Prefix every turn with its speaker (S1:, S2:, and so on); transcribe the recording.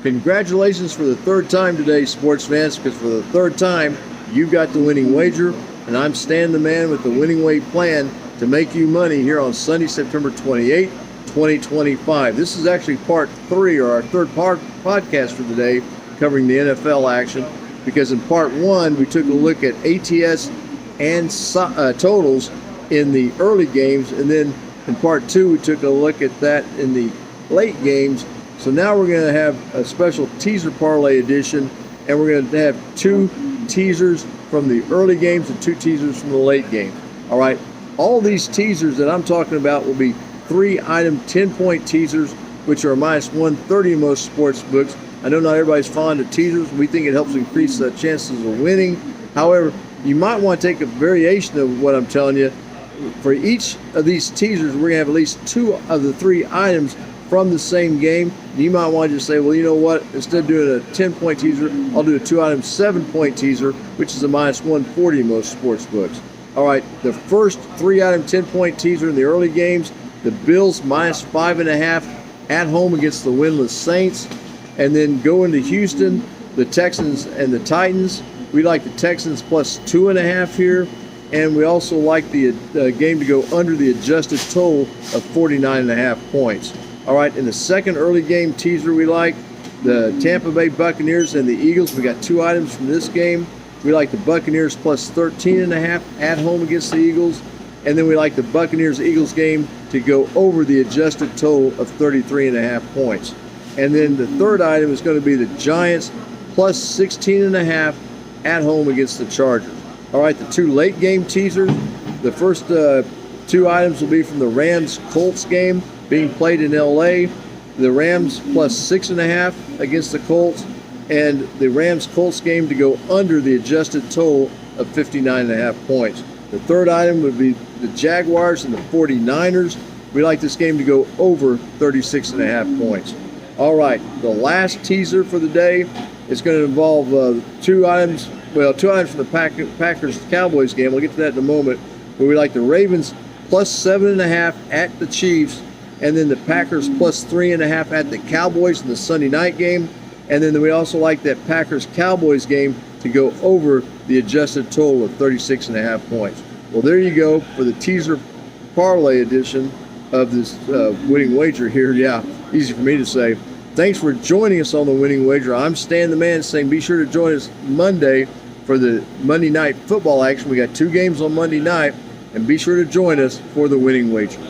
S1: Congratulations for the third time today, sports fans, because for the third time, you got the winning wager, and I'm Stan the Man with the winning way plan to make you money here on Sunday, September 28, 2025. This is actually part 3, or our third podcast for the day, covering the NFL action, because in part 1, we took a look at ATS and totals in the early games, and then in part 2, we took a look at that in the late games. So now we're going to have a special teaser parlay edition, and we're going to have 2 teasers from the early games and 2 teasers from the late games. All right, all these teasers that I'm talking about will be 3-item 10-point teasers, which are minus 130 in most sports books. I know not everybody's fond of teasers. We think it helps increase the chances of winning. However, you might want to take a variation of what I'm telling you. For each of these teasers, we're going to have at least 2 of the 3 items from the same game. You might want to just say, well, you know what, instead of doing a 10-point teaser, I'll do a 2-item 7-point teaser, which is a minus 140 in most sports books. All right, the first 3-item 10-point teaser in the early games, the Bills minus 5.5 at home against the winless Saints. And then going to Houston, the Texans and the Titans. We like the Texans plus 2.5 here. And we also like the game to go under the adjusted total of 49.5 points. All right, in the second early game teaser, we like the Tampa Bay Buccaneers and the Eagles. We got 2 items from this game. We like the Buccaneers plus 13.5 at home against the Eagles. And then we like the Buccaneers-Eagles game to go over the adjusted total of 33.5 points. And then the third item is going to be the Giants plus 16.5 at home against the Chargers. All right, the 2 late game teasers. The first 2 items will be from the Rams-Colts game being played in LA. The Rams plus 6.5 against the Colts, and the Rams-Colts game to go under the adjusted total of 59.5 points. The third item would be the Jaguars and the 49ers. We like this game to go over 36.5 points. All right, the last teaser for the day is going to involve 2 items. Well, 2 items from the Packers-Cowboys game. We'll get to that in a moment. But we like the Ravens plus 7.5 at the Chiefs, and then the Packers plus 3.5 at the Cowboys in the Sunday night game. And then we also like that Packers-Cowboys game to go over the adjusted total of 36.5 points. Well, there you go for the teaser parlay edition of this winning wager here. Yeah, easy for me to say. Thanks for joining us on the winning wager. I'm Stan the Man saying be sure to join us Monday for the Monday night football action. We got 2 games on Monday night, and be sure to join us for the winning wager.